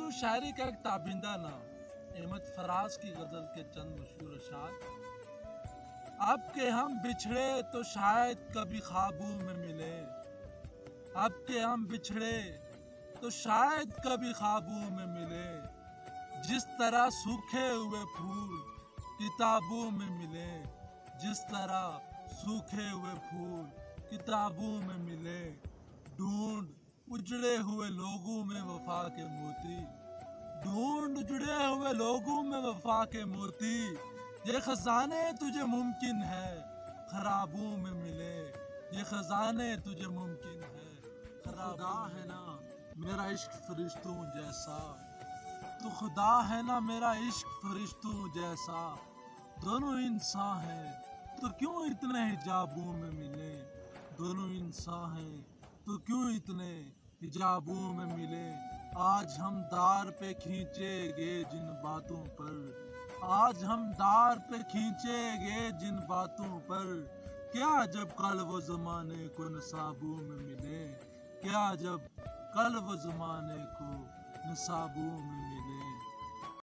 اردو شاعری کا ایک تابندہ نام احمد فراز کی غزل کے چند مشہور اشعار۔ اب کہ ہم بچھڑے تو شاید کبھی خوابوں میں ملے، اب کہ ہم بچھڑے تو شاید کبھی خوابوں میں ملے، جس طرح سوکھے ہوئے پھول کتابوں میں ملے، جس طرح سوکھے ہوئے پھول کتابوں میں ملے، ڈھونڈ اجڑے ہوئے لوگوں میں وفا کے موتی، ڈھونڈ اجڑے ہوئے لوگوں میں وفا کے موتی، یہ خزانے تجھے ممکن ہے خرابوں میں ملے، یہ خزانے تجھے ممکن ہے خدا ہے نا میرا عشق فرشتوں جیسا، تو خدا ہے نا میرا عشق فرشتوں جیسا، دونوں انسان ہیں تو کیوں اتنے حجابوں میں ملے، دونوں انسان ہیں تو کیوں اتنے حجابوں میں ملے، آج ہم دار پہ کھینچے گے جن باتوں پر، آج ہم دار پہ کھینچے گے جن باتوں پر، کیا جب کل وہ زمانے کو نصابوں میں ملے، کیا جب کل وہ زمانے کو نصابوں میں ملے۔